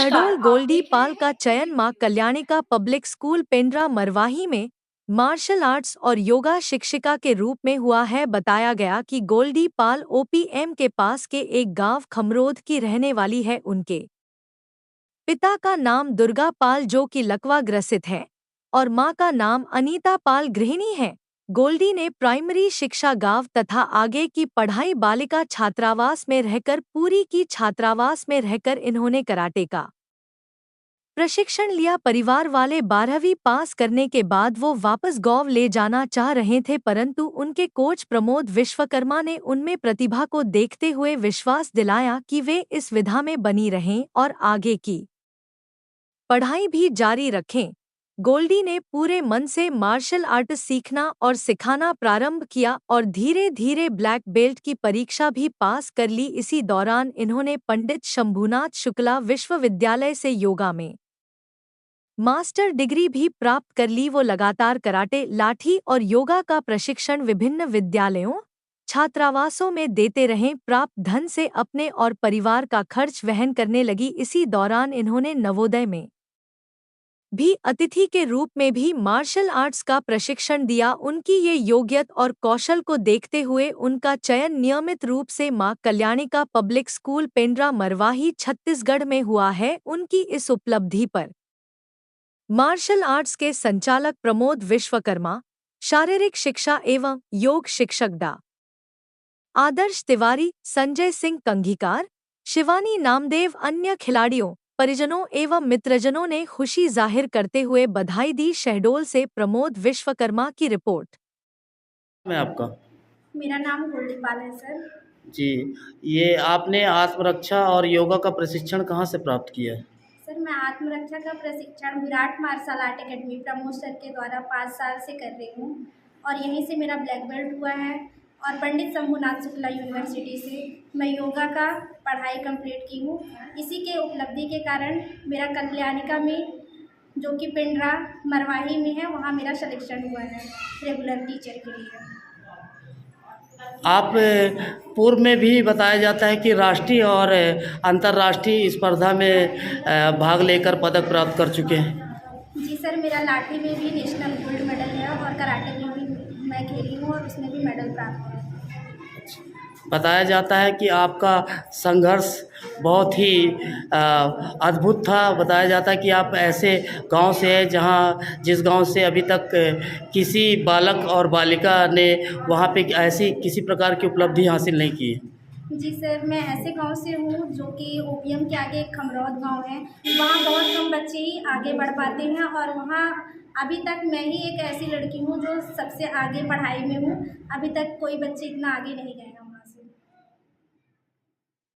शहडोल नमस्कार, आप गोल्डी देख रहे पाल हैं। का चयन मां कल्याणिका पब्लिक स्कूल पेंड्रा मरवाही में मार्शल आर्ट्स और योगा शिक्षिका के रूप में हुआ है। बताया गया कि गोल्डी पाल ओपीएम के पास के एक गांव खमरोद की रहने वाली है। उनके पिता का नाम दुर्गा पाल जो कि लकवा ग्रसित है और मां का नाम अनीता पाल गृहिणी है। गोल्डी ने प्राइमरी शिक्षा गांव तथा आगे की पढ़ाई बालिका छात्रावास में रहकर पूरी की। छात्रावास में रहकर इन्होंने कराटे का प्रशिक्षण लिया। परिवार वाले 12वीं पास करने के बाद वो वापस गांव ले जाना चाह रहे थे, परंतु उनके कोच प्रमोद विश्वकर्मा ने उनमें प्रतिभा को देखते हुए विश्वास दिलाया कि वे इस विधा में बनी रहें और आगे की पढ़ाई भी जारी रखें। गोल्डी ने पूरे मन से मार्शल आर्ट सीखना और सिखाना प्रारंभ किया और धीरे धीरे ब्लैक बेल्ट की परीक्षा भी पास कर ली। इसी दौरान इन्होंने पंडित शंभुनाथ शुक्ला विश्वविद्यालय से योगा में मास्टर डिग्री भी प्राप्त कर ली। वो लगातार कराटे, लाठी और योगा का प्रशिक्षण विभिन्न विद्यालयों, छात्रावासों में देते रहे। प्राप्त धन से अपने और परिवार का खर्च वहन करने लगी। इसी दौरान इन्होंने नवोदय में भी अतिथि के रूप में भी मार्शल आर्ट्स का प्रशिक्षण दिया। उनकी ये योग्यता और कौशल को देखते हुए उनका चयन नियमित रूप से मां कल्याणिका पब्लिक स्कूल पेंड्रा मरवाही छत्तीसगढ़ में हुआ है। उनकी इस उपलब्धि पर मार्शल आर्ट्स के संचालक प्रमोद विश्वकर्मा, शारीरिक शिक्षा एवं योग शिक्षक डा आदर्श तिवारी, संजय सिंह कंघीकार, शिवानी नामदेव, अन्य खिलाड़ियों, परिजनों एवं मित्रजनों ने खुशी जाहिर करते हुए बधाई दी। शहडोल से प्रमोद विश्वकर्मा की रिपोर्ट। मैं आपका मेरा नाम गोल्डी पाल है सर। जी, ये आपने आत्मरक्षा और योगा का प्रशिक्षण कहाँ से प्राप्त किया है? सर, मैं आत्मरक्षा का प्रशिक्षण Virat martial art academy Pramod sir के द्वारा 5 साल से कर रही हूँ और यहीं से मेरा ब्लैक बेल्ट हुआ है। और पंडित शंभुनाथ शुक्ला यूनिवर्सिटी से मैं योगा का पढ़ाई कंप्लीट की हूँ। इसी के उपलब्धि के कारण मेरा कल्याणिका में, जो कि पेंड्रा मरवाही में है, वहाँ मेरा सिलेक्शन हुआ है रेगुलर टीचर के लिए। आप पूर्व में भी बताया जाता है कि राष्ट्रीय और अंतर्राष्ट्रीय स्पर्धा में भाग लेकर पदक प्राप्त कर चुके हैं। जी सर, मेरा लाठी में भी नेशनल गोल्ड मेडल है और कराटे में भी मैं खेली हूँ और उसमें भी मेडल प्राप्त है। बताया जाता है कि आपका संघर्ष बहुत ही अद्भुत था। बताया जाता है कि आप ऐसे गांव से हैं जिस गांव से अभी तक किसी बालक और बालिका ने वहां पे ऐसी किसी प्रकार की उपलब्धि हासिल नहीं की है। जी सर, मैं ऐसे गांव से हूँ जो कि ओपीएम के आगे एक खमरौद गांव है। वहाँ बहुत कम बच्चे ही आगे बढ़ पाते हैं और वहाँ अभी तक मैं ही एक ऐसी लड़की हूँ जो सबसे आगे पढ़ाई में हूँ। अभी तक कोई बच्चे इतना आगे नहीं गए हैं वहाँ।